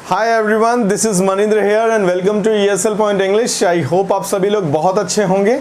Hi everyone, this is Maninder here and welcome to ESL point English. I hope आप सभी लोग बहुत अच्छे होंगे।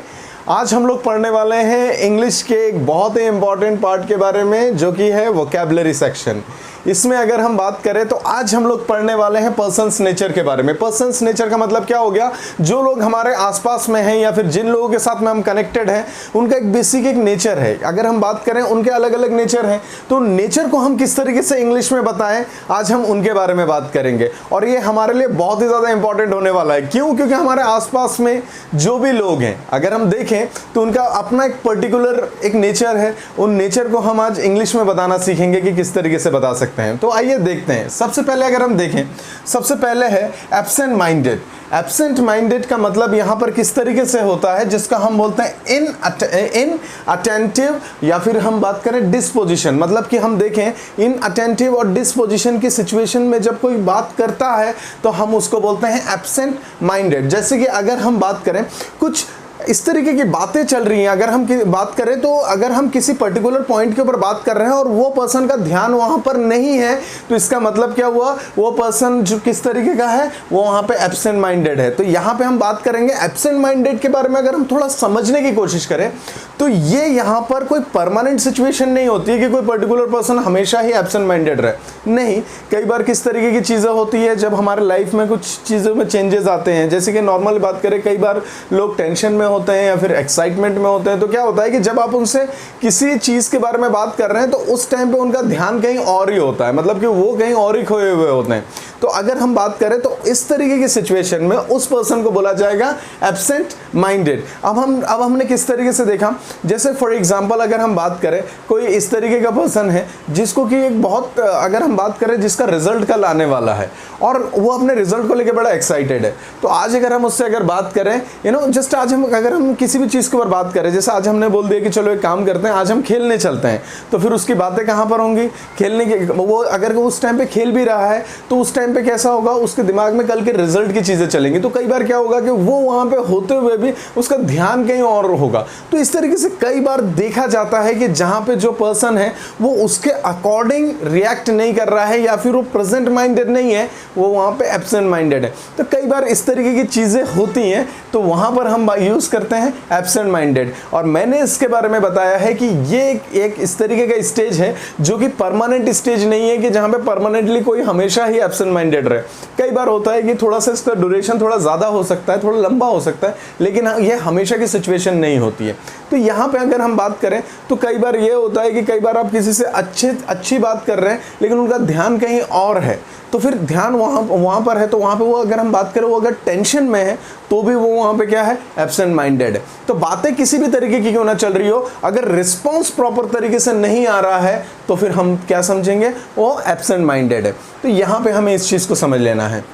आज हम लोग पढ़ने वाले हैं इंग्लिश के एक बहुत ही इंपॉर्टेंट पार्ट के बारे में, जो कि है वोकैबुलरी सेक्शन। इसमें अगर हम बात करें तो आज हम लोग पढ़ने वाले हैं पर्सन्स नेचर के बारे में। पर्सन्स नेचर का मतलब क्या हो गया? जो लोग हमारे आसपास में हैं या फिर जिन लोगों के साथ में हम कनेक्टेड हैं, उनका एक बेसिक एक नेचर है। अगर हम बात करें उनके अलग अलग नेचर हैं, तो नेचर को हम किस तरीके से इंग्लिश में बताएं, आज हम उनके बारे में बात करेंगे। और ये हमारे लिए बहुत ही ज़्यादा इंपॉर्टेंट होने वाला है। क्यों? क्योंकि हमारे आसपास में जो भी लोग हैं, अगर हम देखें तो उनका अपना एक पर्टिकुलर एक नेचर है। उन नेचर को हम आज इंग्लिश में बताना सीखेंगे कि किस तरीके से बता सकते हैं। तो आइए देखते हैं। सबसे पहले अगर हम देखें, सबसे पहले है एब्सेंट माइंडेड। एब्सेंट माइंडेड का मतलब यहाँ पर किस तरीके से होता है, जिसका हम बोलते हैं इन अटेंटिव, या फिर हम बात करें डिस्पोजिशन। मतलब कि हम देखें इन अटेंटिव और डिस्पोजिशन की सिचुएशन में जब कोई बात करता है तो हम उसको बोलते हैं एब्सेंट माइंडेड। जैसे कि अगर हम बात करें, कुछ इस तरीके की बातें चल रही हैं, अगर हम बात करें तो अगर हम किसी पर्टिकुलर पॉइंट के ऊपर बात कर रहे हैं और वो पर्सन का ध्यान वहाँ पर नहीं है, तो इसका मतलब क्या हुआ? वो पर्सन जो किस तरीके का है, वो वहाँ पे एब्सेंट माइंडेड है। तो यहाँ पे हम बात करेंगे एब्सेंट माइंडेड के बारे में। अगर हम थोड़ा समझने की कोशिश करें तो ये यहाँ पर कोई परमानेंट सिचुएशन नहीं होती है कि कोई पर्टिकुलर पर्सन हमेशा ही एब्सेंट माइंडेड रहे। नहीं, कई बार किस तरीके की चीज़ें होती है, जब हमारे लाइफ में कुछ चीज़ों में चेंजेस आते हैं। जैसे कि नॉर्मल बात करें, कई बार लोग टेंशन में होते हैं या फिर एक्साइटमेंट में होते हैं, तो क्या होता है कि जब आप उनसे किसी चीज़ के बारे में बात कर रहे हैं तो उस टाइम पे उनका ध्यान कहीं और ही होता है, मतलब कि वो कहीं और ही खोए हुए होते हैं। तो अगर हम बात करें तो इस तरीके की सिचुएशन में उस पर्सन को बोला जाएगा एब्सेंट माइंडेड। अब हमने किस तरीके से देखा, जैसे फॉर एग्जांपल अगर हम बात करें, कोई इस तरीके का पर्सन है जिसको कि एक बहुत, अगर हम बात करें जिसका रिजल्ट कल आने वाला है और वो अपने रिजल्ट को लेकर बड़ा एक्साइटेड है, तो आज अगर हम उससे अगर बात करें, जस्ट आज हम अगर हम किसी भी चीज़ के ऊपर बात करें, जैसे आज हमने बोल दिया कि चलो एक काम करते हैं, आज हम खेलने चलते हैं, तो फिर उसकी बातें कहाँ पर होंगी? खेलने की। वो अगर वो उस टाइम पे खेल भी रहा है तो उस टाइम पे कैसा होगा, उसके दिमाग में कल के रिजल्ट की चीज़ें चलेंगी। तो कई बार क्या होगा कि वो वहाँ पे होते हुए भी उसका ध्यान कहीं और होगा। तो इस तरीके से कई बार देखा जाता है कि जहाँ पे जो पर्सन है वो उसके अकॉर्डिंग रिएक्ट नहीं कर रहा है, या फिर वो प्रेजेंट माइंडेड नहीं है, वो वहाँ पे एब्सेंट माइंडेड है। तो कई बार इस तरीके की चीज़ें होती हैं, तो वहाँ पर हम यूज़ करते हैं एब्सेंट माइंडेड। और मैंने इसके बारे में बताया है कि ये एक इस तरीके का स्टेज है जो कि परमानेंट स्टेज नहीं है, कि जहाँ पे परमानेंटली कोई हमेशा ही एब्सेंट माइंडेड रहे। कई बार होता है कि थोड़ा सा इसका ड्यूरेशन थोड़ा ज़्यादा हो सकता है, थोड़ा लंबा हो सकता है, लेकिन ये हमेशा की सिचुएशन नहीं होती है। तो यहाँ पे अगर हम बात करें तो कई बार ये होता है कि कई बार आप किसी से अच्छी बात कर रहे हैं, लेकिन उनका ध्यान कहीं और है, तो फिर ध्यान वहाँ पर है, तो वहाँ पे वो, अगर हम बात करें, वो अगर टेंशन में है तो भी वो वहाँ पे क्या है? एब्सेंट माइंडेड है। तो बातें किसी भी तरीके की क्यों ना चल रही हो, अगर रिस्पॉन्स प्रॉपर तरीके से नहीं आ रहा है तो फिर हम क्या समझेंगे? वो एब्सेंट माइंडेड है। तो यहाँ पे हमें इस चीज़ को समझ लेना है।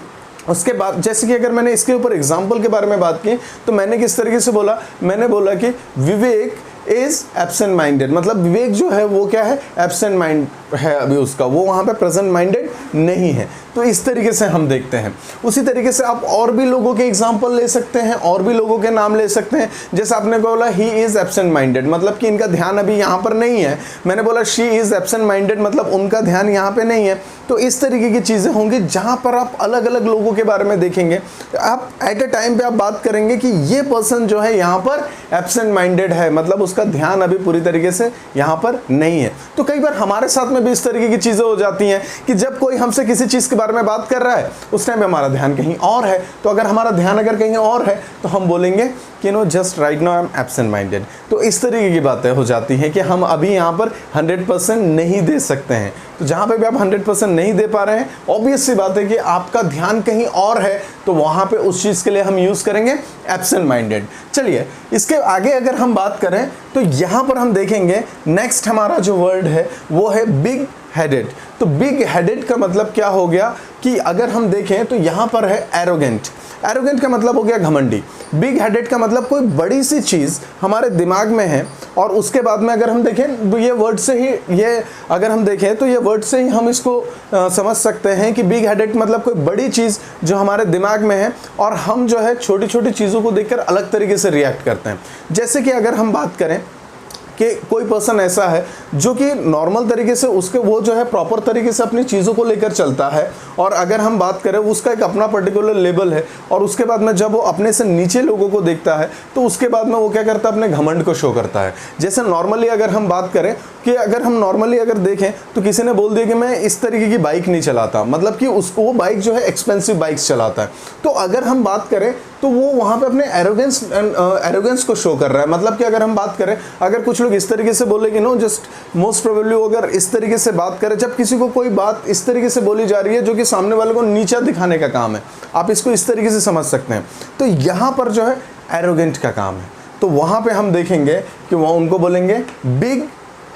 उसके बाद जैसे कि अगर मैंने इसके ऊपर एग्जाम्पल के बारे में बात की, तो मैंने किस तरीके से बोला? मैंने बोला कि विवेक इज एब्सेंट माइंडेड। मतलब विवेक जो है वो क्या है? एब्सेंट माइंड है अभी उसका, वो वहाँ पे प्रेजेंट माइंडेड नहीं है। तो इस तरीके से हम देखते हैं। उसी तरीके से आप और भी लोगों के एग्जाम्पल ले सकते हैं, और भी लोगों के नाम ले सकते हैं। जैसे आपने बोला ही इज़ एब्सेंट माइंडेड, मतलब कि इनका ध्यान अभी यहाँ पर नहीं है। मैंने बोला शी इज़ एब्सेंट माइंडेड, मतलब उनका ध्यान यहाँ पे नहीं है। तो इस तरीके की चीज़ें होंगी जहाँ पर आप अलग अलग लोगों के बारे में देखेंगे। आप एट ए टाइम पे आप बात करेंगे कि ये पर्सन जो है यहाँ पर एब्सेंट माइंडेड है, मतलब उसका ध्यान अभी पूरी तरीके से यहाँ पर नहीं है। तो कई बार हमारे साथ में भी इस तरीके की चीज़ें हो जाती हैं कि जब कोई हमसे किसी चीज़ के बारे में बात कर रहा है, उस टाइम पे हमारा ध्यान कहीं और है। तो अगर हमारा ध्यान अगर कहीं और है तो हम बोलेंगे कि just right now I am absent minded. तो इस तरीके की बातें हो जाती हैं कि हम अभी यहाँ पर 100% नहीं दे सकते हैं। तो जहाँ पे भी आप 100% नहीं दे पा रहे हैं, ऑब्वियस सी बात है कि आपका ध्यान कहीं और है, तो वहाँ पे उस चीज़ के लिए हम यूज़ करेंगे एब्सेंट माइंडेड। चलिए इसके आगे अगर हम बात करें तो यहाँ पर हम देखेंगे नेक्स्ट हमारा जो वर्ड है वो है बिग हेडेड। तो बिग हेडेड का मतलब क्या हो गया कि अगर हम देखें तो यहाँ पर है एरोगेंट। एरोगेंट का मतलब हो गया घमंडी। बिग हेडेड का मतलब कोई बड़ी सी चीज़ हमारे दिमाग में है, और उसके बाद में अगर हम देखें तो ये वर्ड से ही, ये अगर हम देखें तो ये वर्ड से ही हम इसको समझ सकते हैं कि बिग हेडेड मतलब कोई बड़ी चीज़ जो हमारे दिमाग में है, और हम जो है छोटी छोटी चीज़ों को देखकर अलग तरीके से रिएक्ट करते हैं। जैसे कि अगर हम बात करें कि कोई पर्सन ऐसा है जो कि नॉर्मल तरीके से उसके वो जो है प्रॉपर तरीके से अपनी चीज़ों को लेकर चलता है, और अगर हम बात करें उसका एक अपना पर्टिकुलर लेवल है, और उसके बाद में जब वो अपने से नीचे लोगों को देखता है तो उसके बाद में वो क्या करता है, अपने घमंड को शो करता है। जैसे नॉर्मली अगर हम बात करें कि अगर हम नॉर्मली अगर देखें तो किसी ने बोल दिया कि मैं इस तरीके की बाइक नहीं चलाता, मतलब कि उसको वो बाइक जो है एक्सपेंसिव बाइक्स चलाता है, तो अगर हम बात करें तो वो वहाँ पे अपने एरोगेंस को शो कर रहा है। मतलब कि अगर हम बात करें, अगर कुछ लोग इस तरीके से बोले कि नो जस्ट मोस्ट प्रोबेबली अगर इस तरीके से बात करें, जब किसी को कोई बात इस तरीके से बोली जा रही है जो कि सामने वाले को नीचा दिखाने का काम है, आप इसको इस तरीके से समझ सकते हैं, तो यहाँ पर जो है एरोगेंट का काम है। तो वहाँ पे हम देखेंगे कि वहाँ उनको बोलेंगे बिग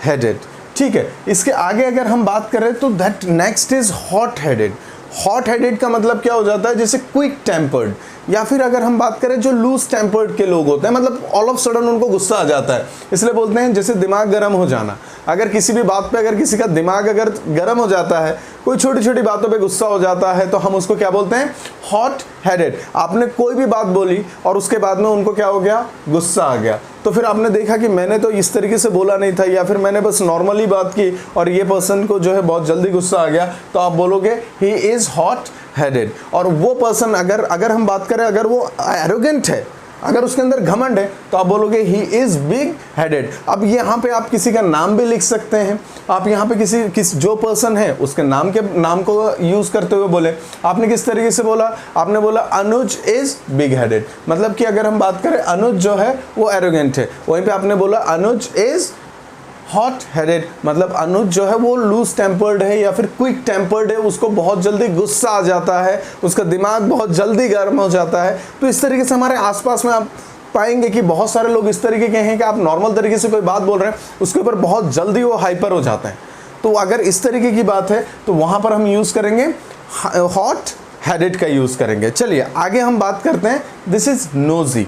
हेडेड। ठीक है, इसके आगे अगर हम बात करें तो that next is hot headed. Hot headed का मतलब क्या हो जाता है, जैसे क्विक टेम्पर्ड, या फिर अगर हम बात करें जो लूज टेम्पर्ड के लोग होते हैं, मतलब ऑल ऑफ सडन उनको गुस्सा आ जाता है, इसलिए बोलते हैं जैसे दिमाग गर्म हो जाना। अगर किसी भी बात पे अगर किसी का दिमाग अगर गर्म हो जाता है, कोई छोटी छोटी बातों पे गुस्सा हो जाता है, तो हम उसको क्या बोलते हैं, हॉट हेडेड। आपने कोई भी बात बोली और उसके बाद में उनको क्या हो गया, गुस्सा आ गया, तो फिर आपने देखा कि मैंने तो इस तरीके से बोला नहीं था, या फिर मैंने बस नॉर्मली बात की और ये पर्सन को जो है बहुत जल्दी गुस्सा आ गया, तो आप बोलोगे ही इज हॉट हेडेड। और वो पर्सन अगर हम बात करें, अगर वो एरोगेंट है, अगर उसके अंदर घमंड है, तो आप बोलोगे ही इज बिग हेडेड। अब यहाँ पे आप किसी का नाम भी लिख सकते हैं, आप यहाँ पे किसी जो पर्सन है उसके नाम को यूज करते हुए बोले। आपने किस तरीके से बोला, आपने बोला अनुज इज बिग हेडेड, मतलब कि अगर हम बात करें अनुज जो है वो एरोगेंट है, वहीं पे आपने बोला अनुज इज हॉट हेडेड, मतलब अनुज जो है वो लूज टेम्पर्ड है या फिर क्विक टेम्पर्ड है, उसको बहुत जल्दी गुस्सा आ जाता है, उसका दिमाग बहुत जल्दी गर्म हो जाता है। तो इस तरीके से हमारे आसपास में आप पाएंगे कि बहुत सारे लोग इस तरीके के हैं कि आप नॉर्मल तरीके से कोई बात बोल रहे हैं, उसके ऊपर बहुत जल्दी वो हाइपर हो जाते हैं। तो अगर इस तरीके की बात है तो वहाँ पर हम यूज़ करेंगे हॉट हेडेड का यूज़ करेंगे। चलिए आगे हम बात करते हैं, दिस इज नोजी।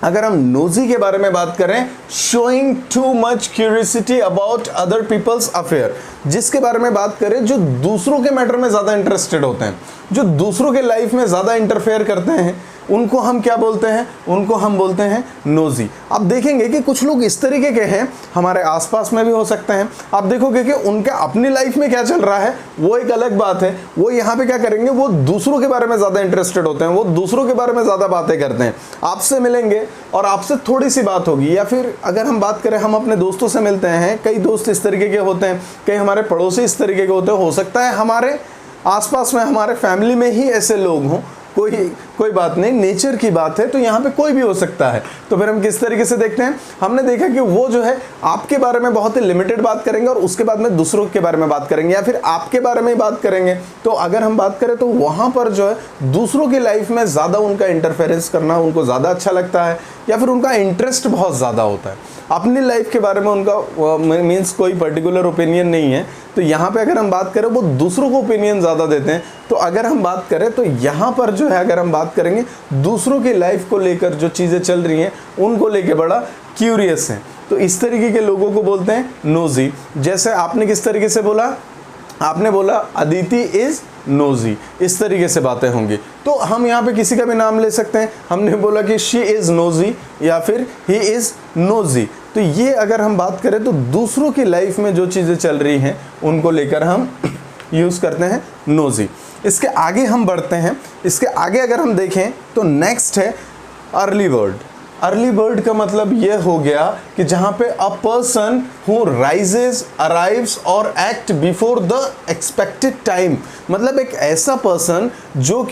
अगर हम नोजी के बारे में बात करें, showing too much curiosity about other people's affair, जिसके बारे में बात करें जो दूसरों के मैटर में ज़्यादा इंटरेस्टेड होते हैं, जो दूसरों के लाइफ में ज़्यादा इंटरफेयर करते हैं, उनको हम क्या बोलते हैं, उनको हम बोलते हैं नोजी। आप देखेंगे कि कुछ लोग इस तरीके के हैं, हमारे आसपास में भी हो सकते हैं। आप देखोगे कि उनके अपनी लाइफ में क्या चल रहा है वो एक अलग बात है, वो यहाँ पे क्या करेंगे, वो दूसरों के बारे में ज़्यादा इंटरेस्टेड होते हैं, वो दूसरों के बारे में ज़्यादा बातें करते हैं। आपसे मिलेंगे और आपसे थोड़ी सी बात होगी, या फिर अगर हम बात करें, हम अपने दोस्तों से मिलते हैं, कई दोस्त इस तरीके के होते हैं, कई हमारे पड़ोसी इस तरीके के होते हैं, हो सकता है हमारे आसपास में हमारे फैमिली में ही ऐसे लोग हों, कोई बात नहीं, नेचर की बात है, तो यहाँ पे कोई भी हो सकता है। तो फिर हम किस तरीके से देखते हैं, हमने देखा कि वो जो है आपके बारे में बहुत ही लिमिटेड बात करेंगे और उसके बाद में दूसरों के बारे में बात करेंगे, या फिर आपके बारे में ही बात करेंगे। तो अगर हम बात करें तो वहाँ पर जो है दूसरों की लाइफ में ज़्यादा उनका इंटरफेरेंस करना उनको ज़्यादा अच्छा लगता है, या फिर उनका इंटरेस्ट बहुत ज़्यादा होता है। अपनी लाइफ के बारे में उनका मीन्स कोई पर्टिकुलर ओपिनियन नहीं है। तो यहाँ पे अगर हम बात करें, वो दूसरों को ओपिनियन ज़्यादा देते हैं। तो अगर हम बात करें तो यहाँ पर जो है, अगर हम बात करेंगे दूसरों की लाइफ को लेकर जो चीज़ें चल रही हैं उनको लेकर बड़ा क्यूरियस हैं, तो इस तरीके के लोगों को बोलते हैं नोजी। जैसे आपने किस तरीके से बोला, आपने बोला अदिति इज नोजी, इस तरीके से बातें होंगी। तो हम यहाँ पे किसी का भी नाम ले सकते हैं, हमने बोला कि शी इज़ नोजी या फिर ही इज़ नोजी। तो ये अगर हम बात करें तो दूसरों की लाइफ में जो चीज़ें चल रही हैं उनको लेकर हम यूज़ करते हैं नोजी। इसके आगे हम बढ़ते हैं, इसके आगे अगर हम देखें तो नेक्स्ट है अर्ली बर्ड। अर्ली बर्ड का मतलब ये हो गया कि जहाँ पे a person who rises, arrives और act before the expected time, मतलब एक ऐसा पर्सन जो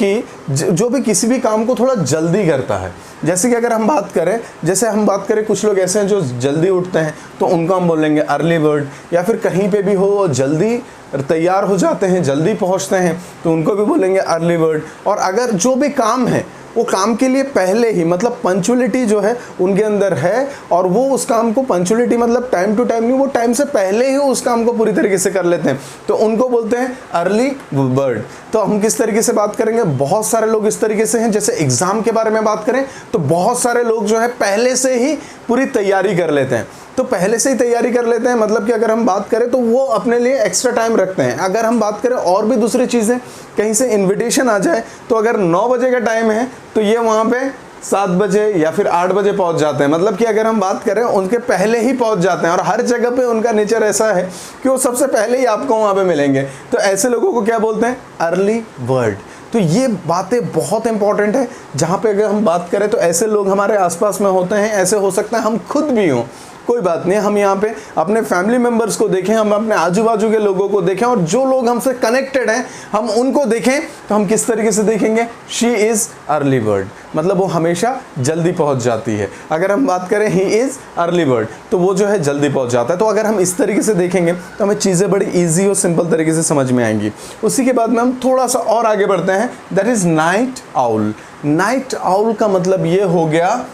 भी किसी भी काम को थोड़ा जल्दी करता है। जैसे कि अगर हम बात करें कुछ लोग ऐसे हैं जो जल्दी उठते हैं, तो उनको हम बोलेंगे अर्ली बर्ड। या फिर कहीं पे भी हो जल्दी तैयार हो जाते हैं, जल्दी पहुंचते हैं, तो उनको भी बोलेंगे अर्ली बर्ड। और अगर जो भी काम है वो काम के लिए पहले ही, मतलब पंचुअलिटी जो है उनके अंदर है, और वो उस काम को पंचुअलिटी मतलब टाइम टू टाइम नहीं, वो टाइम से पहले ही उस काम को पूरी तरीके से कर लेते हैं, तो उनको बोलते हैं अर्ली बर्ड। तो हम किस तरीके से बात करेंगे, बहुत सारे लोग इस तरीके से हैं। जैसे एग्जाम के बारे में बात करें तो बहुत सारे लोग जो है पहले से ही पूरी तैयारी कर लेते हैं। तो पहले से ही तैयारी कर लेते हैं, मतलब कि अगर हम बात करें तो वो अपने लिए एक्स्ट्रा टाइम रखते हैं। अगर हम बात करें और भी दूसरी चीज़ें, कहीं से इन्विटेशन आ जाए, तो अगर 9 बजे का टाइम है तो ये वहाँ पे 7 बजे या फिर 8 बजे पहुंच जाते हैं, मतलब कि अगर हम बात करें उनके पहले ही पहुंच जाते हैं, और हर जगह पे उनका नेचर ऐसा है कि वो सबसे पहले ही आपको वहाँ पे मिलेंगे, तो ऐसे लोगों को क्या बोलते हैं, अर्ली बर्ड। तो ये बातें बहुत इंपॉर्टेंट है, जहाँ पे अगर हम बात करें तो ऐसे लोग हमारे आसपास में होते हैं, ऐसे हो सकता है हम खुद भी हों, कोई बात नहीं, हम यहाँ पे अपने फैमिली मेंबर्स को देखें, हम अपने आजू बाजू के लोगों को देखें, और जो लोग हमसे कनेक्टेड हैं हम उनको देखें, तो हम किस तरीके से देखेंगे, शी इज़ अर्ली बर्ड, मतलब वो हमेशा जल्दी पहुँच जाती है। अगर हम बात करें ही इज़ अर्ली बर्ड, तो वो जो है जल्दी पहुँच जाता है। तो अगर हम इस तरीके से देखेंगे तो हमें चीज़ें बड़ी ईजी और सिंपल तरीके से समझ में आएंगी। उसी के बाद में हम थोड़ा सा और आगे बढ़ते हैं, that is night owl. Night owl का मतलब ये हो गया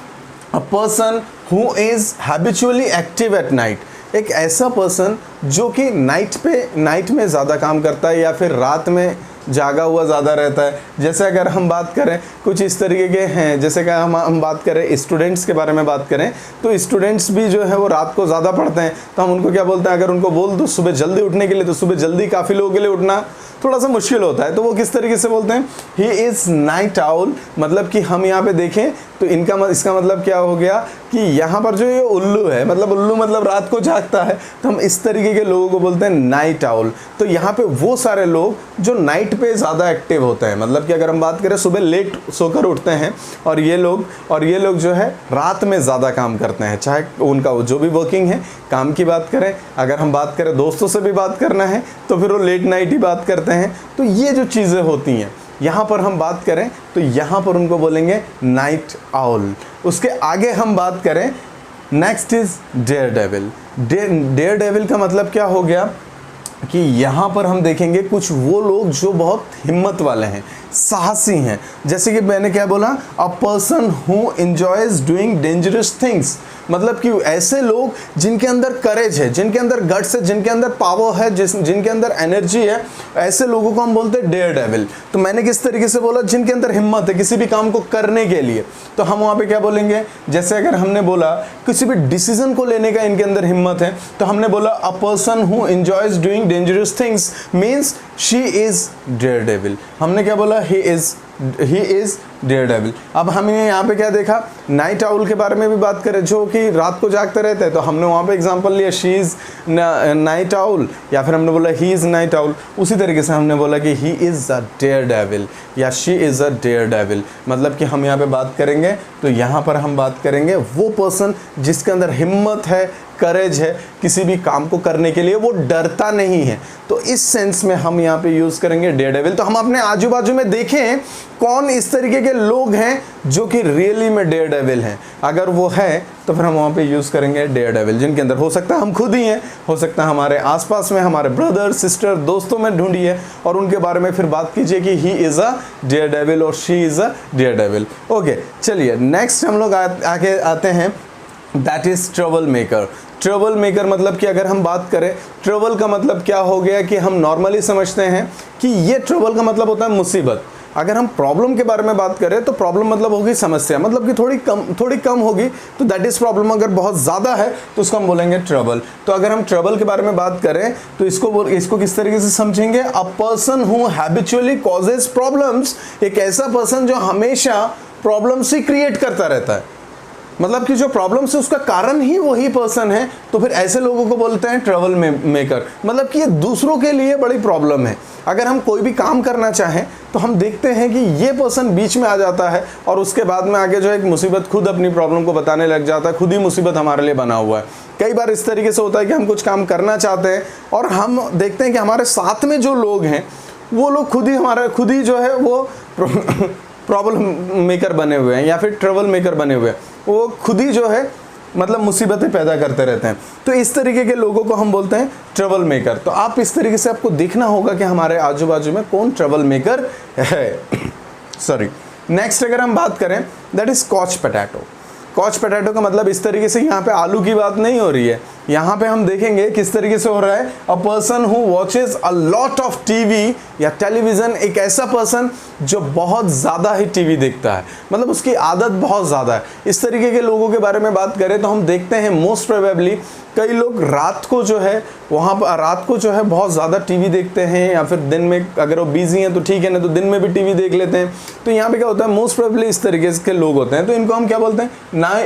a person who is habitually active at night, एक ऐसा पर्सन जो कि नाइट में ज़्यादा काम करता है या फिर रात में जागा हुआ ज़्यादा रहता है। जैसे अगर हम बात करें कुछ इस तरीके के हैं, जैसे कि हम बात करें स्टूडेंट्स के बारे में बात करें, तो स्टूडेंट्स भी जो है वो रात को ज़्यादा पढ़ते हैं, तो हम उनको क्या बोलते हैं, अगर उनको बोल दो सुबह जल्दी उठने के लिए, तो सुबह जल्दी काफ़ी लोगों के लिए उठना थोड़ा सा मुश्किल होता है, तो वो किस तरीके से बोलते हैं, ही इज़ नाइट आउल। मतलब कि हम यहाँ पे देखें तो इसका मतलब क्या हो गया कि यहाँ पर जो ये उल्लू है, मतलब उल्लू मतलब रात को जागता है, तो हम इस तरीके के लोगों को बोलते हैं नाइट आउल। तो यहाँ पे वो सारे लोग जो नाइट पे ज़्यादा एक्टिव होते हैं, मतलब कि अगर हम बात करें सुबह लेट सोकर उठते हैं, और ये लोग जो है रात में ज़्यादा काम करते हैं, चाहे उनका जो भी वर्किंग है, काम की बात करें, अगर हम बात करें दोस्तों से भी बात करना है तो फिर वो लेट नाइट ही बात करते हैं। तो ये जो चीज़ें होती हैं, यहाँ पर हम बात करें तो यहाँ पर उनको बोलेंगे नाइट आउल। उसके आगे हम बात करें, next is dare devil. Dare devil का मतलब क्या हो गया कि यहाँ पर हम देखेंगे कुछ वो लोग जो बहुत हिम्मत वाले हैं, साहसी हैं। जैसे कि मैंने क्या बोला, a person who enjoys doing dangerous things, मतलब कि ऐसे लोग जिनके अंदर करेज है, जिनके अंदर गट्स है, जिनके अंदर पावर है, जिनके अंदर एनर्जी है, ऐसे लोगों को हम बोलते हैं डेयर डेविल। तो मैंने किस तरीके से बोला, जिनके अंदर हिम्मत है किसी भी काम को करने के लिए, तो हम वहाँ पे क्या बोलेंगे, जैसे अगर हमने बोला किसी भी डिसीजन को लेने का इनके अंदर हिम्मत है, तो हमने बोला a person who enjoys doing dangerous things means she is dare devil. हमने क्या बोला, ही इज डेयर डेविल। अब हमने यहाँ पे क्या देखा, नाइट आउल के बारे में भी बात करें, जो कि रात को जागते रहते हैं, तो हमने वहाँ पे एग्जांपल लिया, शी इज़ नाइट आउल, या फिर हमने बोला ही इज़ नाइट आउल। उसी तरीके से हमने बोला कि he is a daredevil या she is a daredevil. मतलब कि हम यहाँ पे बात करेंगे तो यहाँ पर हम बात करेंगे वो पर्सन जिसके अंदर हिम्मत है, करेज है, किसी भी काम को करने के लिए वो डरता नहीं है। तो इस सेंस में हम यहाँ पे यूज़ करेंगे डेयर डेविल। तो हम अपने आजू बाजू में देखें कौन इस तरीके के लोग हैं जो कि रियली में डेयर डेविल हैं। अगर वो है तो फिर हम वहाँ पे यूज़ करेंगे डेयर डेविल, जिनके अंदर हो सकता है हम खुद ही हैं, हो सकता है हमारे आसपास में हमारे ब्रदर सिस्टर दोस्तों में ढूंढिए और उनके बारे में फिर बात कीजिए कि he is a daredevil और she is a daredevil. Okay, चलिए नेक्स्ट हम लोग आगे आते हैं, that is troublemaker. Troublemaker मतलब कि अगर हम बात करें, ट्रबल का मतलब क्या हो गया कि हम नॉर्मली समझते हैं कि ये ट्रबल का मतलब होता है मुसीबत। अगर हम प्रॉब्लम के बारे में बात करें तो प्रॉब्लम मतलब होगी समस्या, मतलब कि थोड़ी कम होगी तो दैट इज़ प्रॉब्लम। अगर बहुत ज़्यादा है तो उसको हम बोलेंगे ट्रबल। तो अगर हम ट्रबल के बारे में बात करें तो इसको किस तरीके से समझेंगे, अ person who habitually causes problems, एक ऐसा पर्सन जो हमेशा प्रॉब्लम्स ही क्रिएट करता रहता है, मतलब कि जो प्रॉब्लम्स है उसका कारण ही वही पर्सन है, तो फिर ऐसे लोगों को बोलते हैं ट्रबल मेकर। मतलब कि ये दूसरों के लिए बड़ी प्रॉब्लम है। अगर हम कोई भी काम करना चाहें तो हम देखते हैं कि ये पर्सन बीच में आ जाता है और उसके बाद में आगे जो है एक मुसीबत खुद अपनी प्रॉब्लम को बताने लग जाता है, खुद ही मुसीबत हमारे लिए बना हुआ है। कई बार इस तरीके से होता है कि हम कुछ काम करना चाहते हैं और हम देखते हैं कि हमारे साथ में जो लोग हैं वो लोग खुद ही जो है वो प्रॉब्लम मेकर बने हुए हैं या फिर ट्रबल मेकर बने हुए हैं, वो खुद ही जो है मतलब मुसीबतें पैदा करते रहते हैं। तो इस तरीके के लोगों को हम बोलते हैं ट्रबल मेकर। तो आप इस तरीके से आपको देखना होगा कि हमारे आजू बाजू में कौन ट्रबल मेकर है। सॉरी, नेक्स्ट अगर हम बात करें that is couch potato. Couch potato का मतलब इस तरीके से यहाँ पे आलू की बात नहीं हो रही है, यहाँ पे हम देखेंगे किस तरीके से हो रहा है। अ person who watches a lot of TV या टेलीविजन, एक ऐसा पर्सन जो बहुत ज़्यादा ही टीवी देखता है, मतलब उसकी आदत बहुत ज़्यादा है। इस तरीके के लोगों के बारे में बात करें तो हम देखते हैं मोस्ट प्रोबेबली कई लोग रात को जो है वहाँ पर रात को जो है बहुत ज़्यादा टीवी देखते हैं, या फिर दिन में अगर वो बिजी हैं तो ठीक है, ना तो दिन में भी टीवी देख लेते हैं। तो यहाँ पे क्या होता है, मोस्ट प्रोबेबली इस तरीके के लोग होते हैं। तो इनको हम क्या बोलते हैं,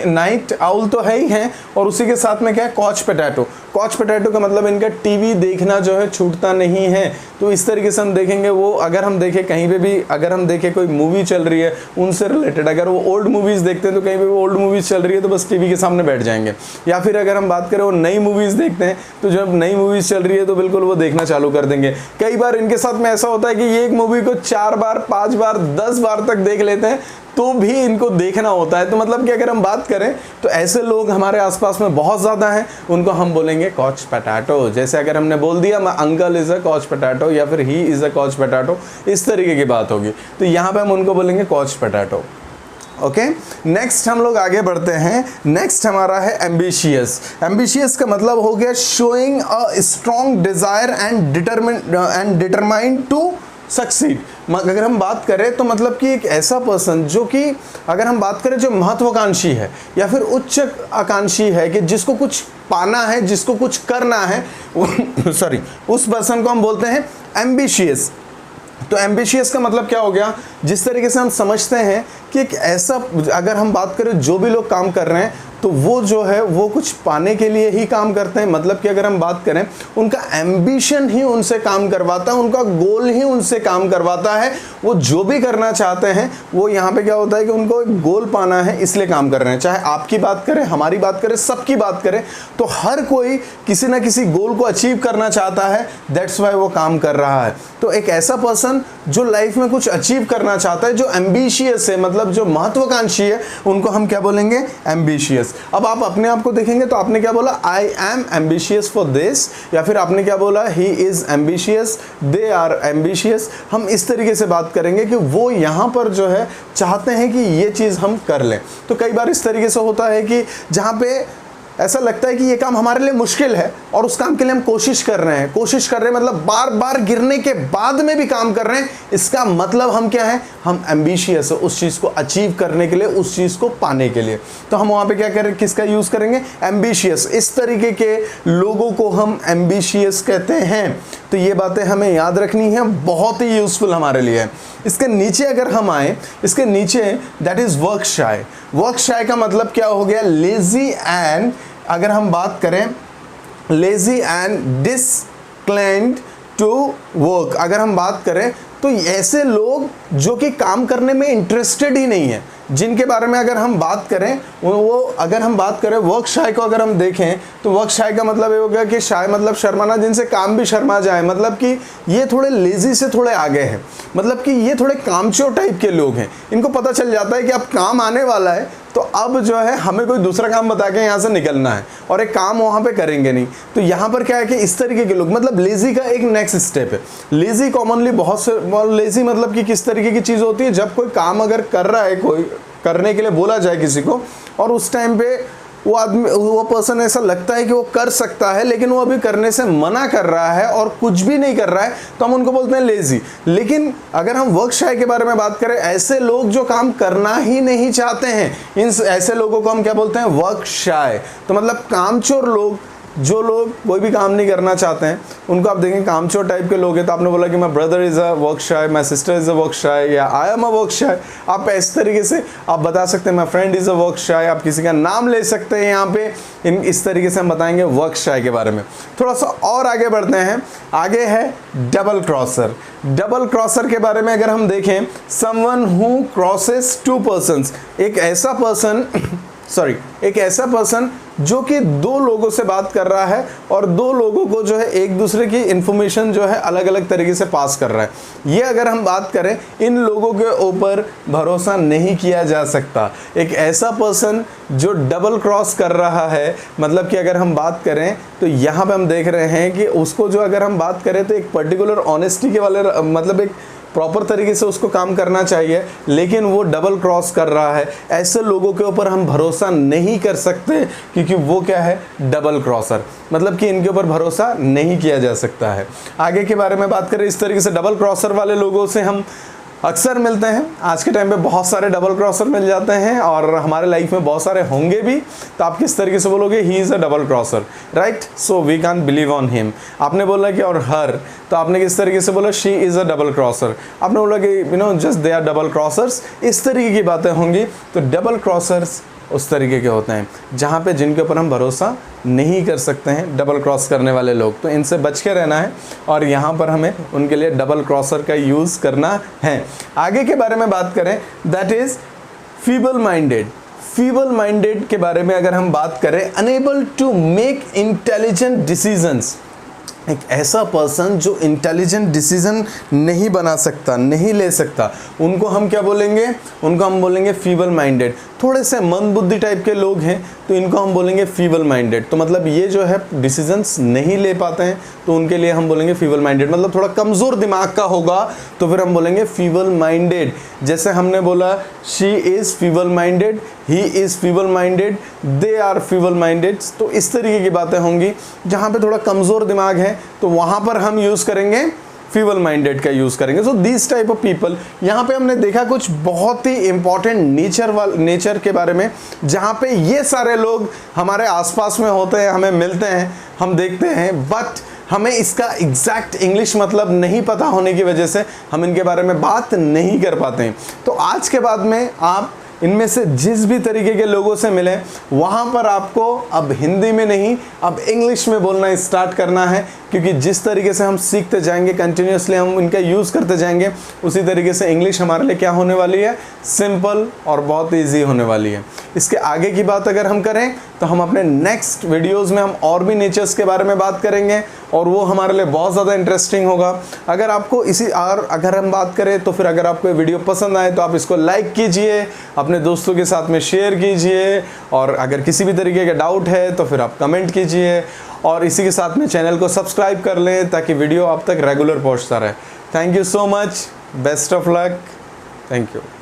नाइट आउल तो है ही हैं, और उसी के साथ में क्या है, कॉच पोटैटो। कॉच पोटैटो का मतलब इनका टीवी देखना जो है छूटता नहीं है। तो इस तरीके से हम देखेंगे वो, अगर हम देखें कहीं पे भी, अगर हम देखें कोई मूवी चल रही है उनसे रिलेटेड, अगर वो ओल्ड मूवीज़ देखते हैं तो कहीं पे भी ओल्ड मूवीज़ चल रही है तो बस टीवी के सामने बैठ जाएंगे। या फिर अगर हम बात करें वो नई मूवीज़ देखते हैं तो जब नई मूवीज़ चल रही है तो बिल्कुल वो देखना चालू कर देंगे। कई बार इनके साथ में ऐसा होता है कि ये एक मूवी को 4 बार 5 बार 10 बार तक देख लेते हैं तो भी इनको देखना होता है। तो मतलब कि अगर हम बात करें तो ऐसे लोग हमारे आसपास में बहुत ज़्यादा हैं, उनको हम बोलेंगे कॉच पोटैटो। जैसे अगर हमने बोल दिया my uncle is a couch potato या फिर ही इज़ अ कॉच पोटैटो, इस तरीके की बात होगी, तो यहाँ पे हम उनको बोलेंगे कॉच पोटैटो। ओके, नेक्स्ट हम लोग आगे बढ़ते हैं। नेक्स्ट हमारा है एम्बिशियस। एम्बिशियस का मतलब हो गया showing a strong desire and determined to succeed. अगर हम बात करें तो मतलब कि एक ऐसा पर्सन जो कि, अगर हम बात करें जो महत्वाकांक्षी है या फिर उच्च आकांक्षी है, कि जिसको कुछ पाना है, जिसको कुछ करना है सॉरी, उस पर्सन को हम बोलते हैं एम्बिशियस। तो एम्बिशियस का मतलब क्या हो गया, जिस तरीके से हम समझते हैं कि एक ऐसा, अगर हम बात करें जो भी लोग काम कर रहे हैं तो वो जो है वो कुछ पाने के लिए ही काम करते हैं। मतलब कि अगर हम बात करें उनका एम्बिशन ही उनसे काम करवाता है, उनका गोल ही उनसे काम करवाता है। वो जो भी करना चाहते हैं वो यहाँ पे क्या होता है कि उनको एक गोल पाना है, इसलिए काम कर रहे हैं। चाहे आपकी बात करें, हमारी बात करें, सबकी बात करें, तो हर कोई किसी ना किसी गोल को अचीव करना चाहता है, दैट्स वाई वो काम कर रहा है। तो एक ऐसा पर्सन जो लाइफ में कुछ अचीव करना चाहता है, जो एम्बिशियस है, मतलब जो महत्वाकांक्षी है, उनको हम क्या बोलेंगे, एम्बिशियस। अब आप अपने आप को देखेंगे तो आपने क्या बोला, I am ambitious for this, या फिर आपने क्या बोला, he is ambitious, they are ambitious. हम इस तरीके से बात करेंगे कि वो यहाँ पर जो है चाहते हैं कि ये चीज़ हम कर लें। तो कई बार इस तरीके से होता है कि जहाँ पे ऐसा लगता है कि ये काम हमारे लिए मुश्किल है और उस काम के लिए हम कोशिश कर रहे हैं मतलब बार बार गिरने के बाद में भी काम कर रहे हैं, इसका मतलब हम क्या है, हम एम्बिशियस है उस चीज़ को अचीव करने के लिए, उस चीज़ को पाने के लिए। तो हम वहाँ पे क्या करें, किसका यूज़ करेंगे, एम्बिशियस। इस तरीके के लोगों को हम एम्बिशियस कहते हैं। तो ये बातें हमें याद रखनी है, बहुत ही यूज़फुल हमारे लिए है। इसके नीचे अगर हम आए, इसके नीचे that is work shy. Work shy का मतलब क्या हो गया, लेजी एंड, अगर हम बात करें लेजी एंड डिसक्लाइंड टू वर्क, अगर हम बात करें तो ऐसे लोग जो कि काम करने में इंटरेस्टेड ही नहीं है, जिनके बारे में अगर हम बात करें वो अगर हम बात करें वर्क शाय को अगर हम देखें तो वर्क शाय का मतलब ये हो गया कि शाय मतलब शर्माना, जिनसे काम भी शर्मा जाए, मतलब कि ये थोड़े लेजी से थोड़े आगे हैं, मतलब कि ये थोड़े कामचोर टाइप के लोग हैं। इनको पता चल जाता है कि अब काम आने वाला है तो अब जो है हमें कोई दूसरा काम बता के यहाँ से निकलना है, और एक काम वहाँ पे करेंगे नहीं। तो यहाँ पर क्या है कि इस तरीके के लोग, मतलब लेजी का एक नेक्स्ट स्टेप है। लेजी कॉमनली बहुत से, लेजी मतलब कि किस तरीके की चीज़ होती है, जब कोई काम अगर कर रहा है, कोई करने के लिए बोला जाए किसी को, और उस टाइम पे वो आदमी, वो पर्सन ऐसा लगता है कि वो कर सकता है लेकिन वो अभी करने से मना कर रहा है और कुछ भी नहीं कर रहा है, तो हम उनको बोलते हैं लेजी। लेकिन अगर हम वर्क शाय के बारे में बात करें, ऐसे लोग जो काम करना ही नहीं चाहते हैं, इन ऐसे लोगों को हम क्या बोलते हैं, वर्क शाय। तो मतलब कामचोर लोग, जो लोग कोई भी काम नहीं करना चाहते हैं, उनको आप देखेंगे कामचोर टाइप के लोग हैं। तो आपने बोला कि my brother is a work shy, my sister is a work shy, या I am a work shy. आप इस तरीके से आप बता सकते हैं my friend is a work shy, आप किसी का नाम ले सकते हैं यहाँ पे। इस तरीके से हम बताएंगे वर्क शाय के बारे में। थोड़ा सा और आगे बढ़ते हैं, आगे है डबल क्रॉसर। डबल क्रॉसर के बारे में अगर हम देखें, someone who crosses to persons, एक ऐसा पर्सन जो कि दो लोगों से बात कर रहा है और दो लोगों को जो है एक दूसरे की इंफॉर्मेशन जो है अलग अलग तरीके से पास कर रहा है। ये अगर हम बात करें, इन लोगों के ऊपर भरोसा नहीं किया जा सकता। एक ऐसा पर्सन जो डबल क्रॉस कर रहा है, मतलब कि अगर हम बात करें तो यहाँ पे हम देख रहे हैं कि उसको जो अगर हम बात करें तो एक पर्टिकुलर ऑनेस्टी के वाले, मतलब एक प्रॉपर तरीके से उसको काम करना चाहिए, लेकिन वो डबल क्रॉस कर रहा है, ऐसे लोगों के ऊपर हम भरोसा नहीं कर सकते, क्योंकि वो क्या है, डबल क्रॉसर, मतलब कि इनके ऊपर भरोसा नहीं किया जा सकता है। आगे के बारे में बात करें, इस तरीके से डबल क्रॉसर वाले लोगों से हम अक्सर मिलते हैं। आज के टाइम पे बहुत सारे डबल क्रॉसर मिल जाते हैं और हमारे लाइफ में बहुत सारे होंगे भी, तो आप किस तरीके से बोलोगे, he is a double crosser, right? So we can believe on him. आपने बोला कि और हर, तो आपने किस तरीके से बोला, she is a double crosser. आपने बोला कि you know just they are double crossers, इस तरीके की बातें होंगी। तो डबल क्रॉसर्स उस तरीके के होते हैं जहाँ पे जिनके ऊपर हम भरोसा नहीं कर सकते हैं, डबल क्रॉस करने वाले लोग, तो इनसे बच के रहना है और यहाँ पर हमें उनके लिए डबल क्रॉसर का यूज़ करना है। आगे के बारे में बात करें, that is feeble minded. Feeble minded के बारे में अगर हम बात करें, unable to make intelligent decisions, एक ऐसा पर्सन जो इंटेलिजेंट डिसीजन नहीं बना सकता, नहीं ले सकता, उनको हम क्या बोलेंगे, उनको हम बोलेंगे फीबल माइंडेड। थोड़े से मंदबुद्धि टाइप के लोग हैं तो इनको हम बोलेंगे फीबल माइंडेड। तो मतलब ये जो है डिसीजंस नहीं ले पाते हैं, तो उनके लिए हम बोलेंगे फीबल माइंडेड। मतलब थोड़ा कमज़ोर दिमाग का होगा तो फिर हम बोलेंगे फीबल माइंडेड। जैसे हमने बोला, she is feeble minded, he is feeble minded, they are feeble minded. तो इस तरीके की बातें होंगी। जहाँ पे थोड़ा कमज़ोर दिमाग है तो वहाँ पर हम यूज़ करेंगे फीबल माइंडेड का यूज़ करेंगे। So this type of people, यहाँ पे हमने देखा कुछ बहुत ही इंपॉर्टेंट नेचर के बारे में, जहाँ पे ये सारे लोग हमारे आसपास में होते हैं, हमें मिलते हैं, हम देखते हैं, बट हमें इसका एग्जैक्ट इंग्लिश मतलब नहीं पता होने की वजह से हम इनके बारे में बात नहीं कर पाते हैं। तो आज के बाद में आप इनमें से जिस भी तरीके के लोगों से मिले, वहाँ पर आपको अब हिंदी में नहीं, अब इंग्लिश में बोलना स्टार्ट करना है, क्योंकि जिस तरीके से हम सीखते जाएंगे, कंटिन्यूसली हम इनका यूज़ करते जाएंगे, उसी तरीके से इंग्लिश हमारे लिए क्या होने वाली है, सिंपल और बहुत ईजी होने वाली है। इसके आगे की बात अगर हम करें तो हम अपने नेक्स्ट वीडियोज़ में हम और भी नेचर्स के बारे में बात करेंगे और वो हमारे लिए बहुत ज़्यादा इंटरेस्टिंग होगा। अगर आपको अगर हम बात करें तो फिर अगर आपको ये वीडियो पसंद आए तो आप इसको लाइक कीजिए, अपने दोस्तों के साथ में शेयर कीजिए, और अगर किसी भी तरीके का डाउट है तो फिर आप कमेंट कीजिए, और इसी के साथ में चैनल को सब्सक्राइब कर लें ताकि वीडियो आप तक रेगुलर पहुंचता रहे। Thank you so much, best of luck, thank you.